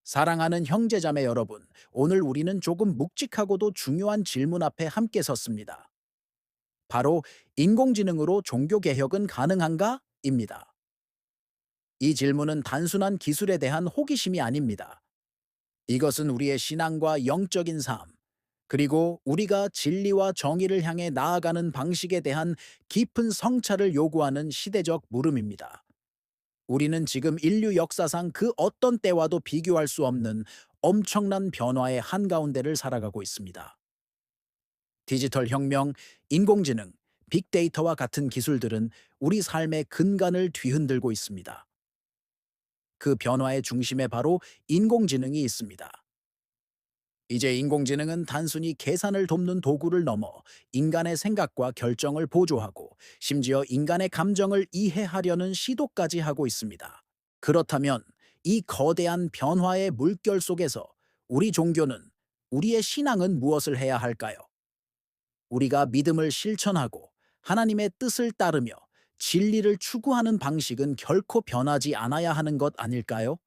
사랑하는 형제자매 여러분, 오늘 우리는 조금 묵직하고도 중요한 질문 앞에 함께 섰습니다. 바로 인공지능으로 종교개혁은 가능한가? 입니다. 이 질문은 단순한 기술에 대한 호기심이 아닙니다. 이것은 우리의 신앙과 영적인 삶, 그리고 우리가 진리와 정의를 향해 나아가는 방식에 대한 깊은 성찰을 요구하는 시대적 물음입니다. 우리는 지금 인류 역사상 그 어떤 때와도 비교할 수 없는 엄청난 변화의 한가운데를 살아가고 있습니다. 디지털 혁명, 인공지능, 빅데이터와 같은 기술들은 우리 삶의 근간을 뒤흔들고 있습니다. 그 변화의 중심에 바로 인공지능이 있습니다. 이제 인공지능은 단순히 계산을 돕는 도구를 넘어 인간의 생각과 결정을 보조하고 심지어 인간의 감정을 이해하려는 시도까지 하고 있습니다. 그렇다면 이 거대한 변화의 물결 속에서 우리 종교는, 우리의 신앙은 무엇을 해야 할까요? 우리가 믿음을 실천하고 하나님의 뜻을 따르며 진리를 추구하는 방식은 결코 변하지 않아야 하는 것 아닐까요?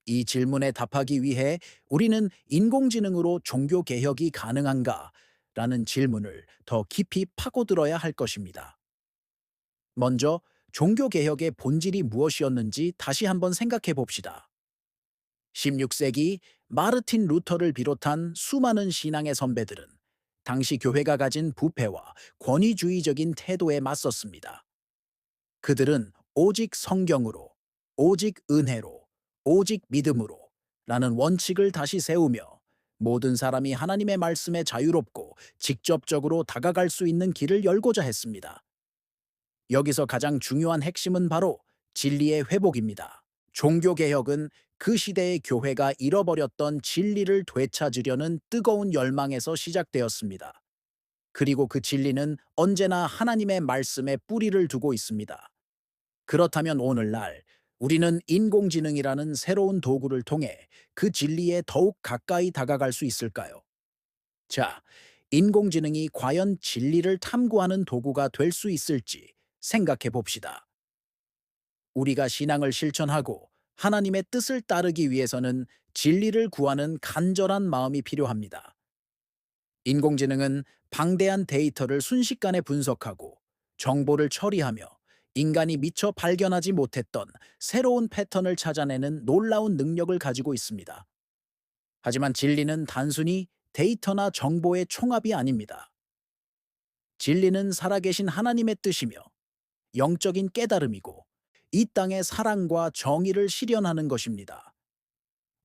이 질문에 답하기 위해 우리는 인공지능으로 종교 개혁이 가능한가? 라는 질문을 더 깊이 파고들어야 할 것입니다. 먼저 종교 개혁의 본질이 무엇이었는지 다시 한번 생각해 봅시다. 16세기 마르틴 루터를 비롯한 수많은 신앙의 선배들은 당시 교회가 가진 부패와 권위주의적인 태도에 맞섰습니다. 그들은 오직 성경으로, 오직 은혜로, 오직 믿음으로 라는 원칙을 다시 세우며 모든 사람이 하나님의 말씀에 자유롭고 직접적으로 다가갈 수 있는 길을 열고자 했습니다. 여기서 가장 중요한 핵심은 바로 진리의 회복입니다. 종교개혁은 그 시대의 교회가 잃어버렸던 진리를 되찾으려는 뜨거운 열망에서 시작되었습니다. 그리고 그 진리는 언제나 하나님의 말씀에 뿌리를 두고 있습니다. 그렇다면 오늘날 우리는 인공지능이라는 새로운 도구를 통해 그 진리에 더욱 가까이 다가갈 수 있을까요? 자, 인공지능이 과연 진리를 탐구하는 도구가 될 수 있을지 생각해 봅시다. 우리가 신앙을 실천하고 하나님의 뜻을 따르기 위해서는 진리를 구하는 간절한 마음이 필요합니다. 인공지능은 방대한 데이터를 순식간에 분석하고 정보를 처리하며 인간이 미처 발견하지 못했던 새로운 패턴을 찾아내는 놀라운 능력을 가지고 있습니다. 하지만 진리는 단순히 데이터나 정보의 총합이 아닙니다. 진리는 살아계신 하나님의 뜻이며 영적인 깨달음이고 이 땅의 사랑과 정의를 실현하는 것입니다.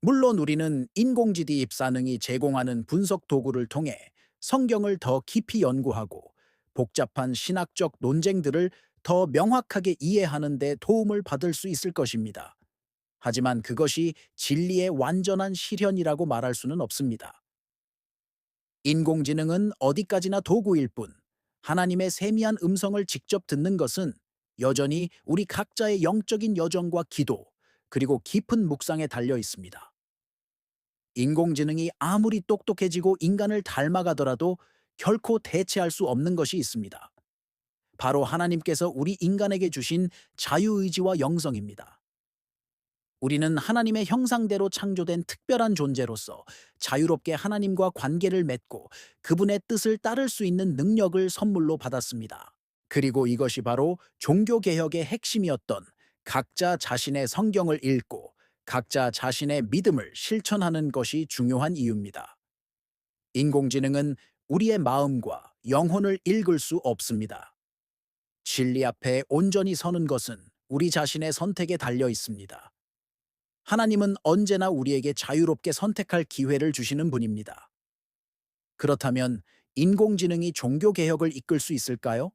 물론 우리는 인공지능 입사능이 제공하는 분석 도구를 통해 성경을 더 깊이 연구하고 복잡한 신학적 논쟁들을 더 명확하게 이해하는 데 도움을 받을 수 있을 것입니다. 하지만 그것이 진리의 완전한 실현이라고 말할 수는 없습니다. 인공지능은 어디까지나 도구일 뿐, 하나님의 세미한 음성을 직접 듣는 것은 여전히 우리 각자의 영적인 여정과 기도, 그리고 깊은 묵상에 달려 있습니다. 인공지능이 아무리 똑똑해지고 인간을 닮아가더라도 결코 대체할 수 없는 것이 있습니다. 바로 하나님께서 우리 인간에게 주신 자유의지와 영성입니다. 우리는 하나님의 형상대로 창조된 특별한 존재로서 자유롭게 하나님과 관계를 맺고 그분의 뜻을 따를 수 있는 능력을 선물로 받았습니다. 그리고 이것이 바로 종교개혁의 핵심이었던 각자 자신의 성경을 읽고 각자 자신의 믿음을 실천하는 것이 중요한 이유입니다. 인공지능은 우리의 마음과 영혼을 읽을 수 없습니다. 진리 앞에 온전히 서는 것은 우리 자신의 선택에 달려 있습니다. 하나님은 언제나 우리에게 자유롭게 선택할 기회를 주시는 분입니다. 그렇다면 인공지능이 종교개혁을 이끌 수 있을까요?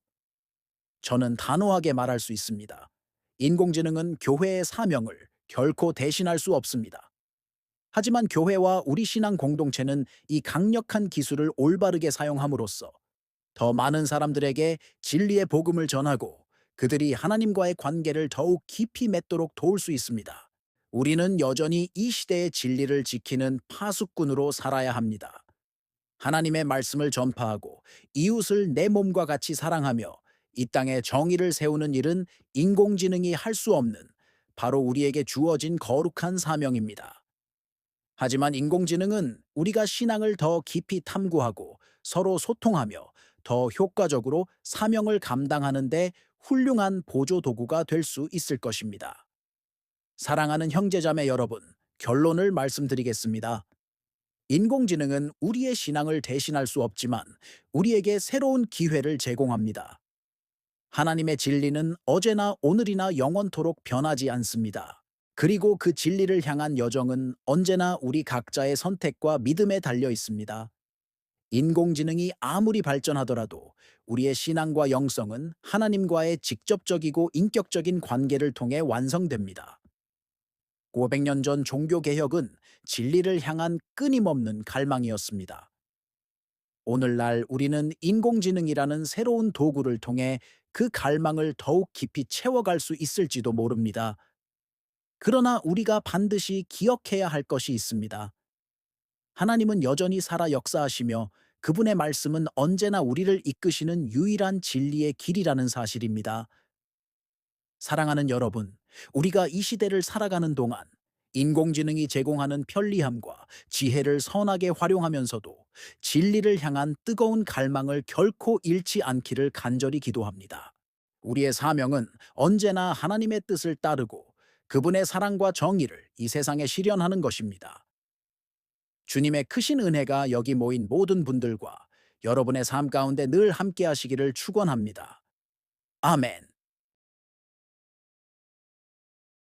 저는 단호하게 말할 수 있습니다. 인공지능은 교회의 사명을 결코 대신할 수 없습니다. 하지만 교회와 우리 신앙 공동체는 이 강력한 기술을 올바르게 사용함으로써 더 많은 사람들에게 진리의 복음을 전하고 그들이 하나님과의 관계를 더욱 깊이 맺도록 도울 수 있습니다. 우리는 여전히 이 시대의 진리를 지키는 파수꾼으로 살아야 합니다. 하나님의 말씀을 전파하고 이웃을 내 몸과 같이 사랑하며 이 땅에 정의를 세우는 일은 인공지능이 할 수 없는 바로 우리에게 주어진 거룩한 사명입니다. 하지만 인공지능은 우리가 신앙을 더 깊이 탐구하고 서로 소통하며 더 효과적으로 사명을 감당하는데 훌륭한 보조 도구가 될 수 있을 것입니다. 사랑하는 형제자매 여러분, 결론을 말씀드리겠습니다. 인공지능은 우리의 신앙을 대신할 수 없지만 우리에게 새로운 기회를 제공합니다. 하나님의 진리는 어제나 오늘이나 영원토록 변하지 않습니다. 그리고 그 진리를 향한 여정은 언제나 우리 각자의 선택과 믿음에 달려 있습니다. 인공지능이 아무리 발전하더라도 우리의 신앙과 영성은 하나님과의 직접적이고 인격적인 관계를 통해 완성됩니다. 500년 전 종교개혁은 진리를 향한 끊임없는 갈망이었습니다. 오늘날 우리는 인공지능이라는 새로운 도구를 통해 그 갈망을 더욱 깊이 채워갈 수 있을지도 모릅니다. 그러나 우리가 반드시 기억해야 할 것이 있습니다. 하나님은 여전히 살아 역사하시며 그분의 말씀은 언제나 우리를 이끄시는 유일한 진리의 길이라는 사실입니다. 사랑하는 여러분, 우리가 이 시대를 살아가는 동안 인공지능이 제공하는 편리함과 지혜를 선하게 활용하면서도 진리를 향한 뜨거운 갈망을 결코 잃지 않기를 간절히 기도합니다. 우리의 사명은 언제나 하나님의 뜻을 따르고 그분의 사랑과 정의를 이 세상에 실현하는 것입니다. 주님의 크신 은혜가 여기 모인 모든 분들과 여러분의 삶 가운데 늘 함께 하시기를 축원합니다. 아멘.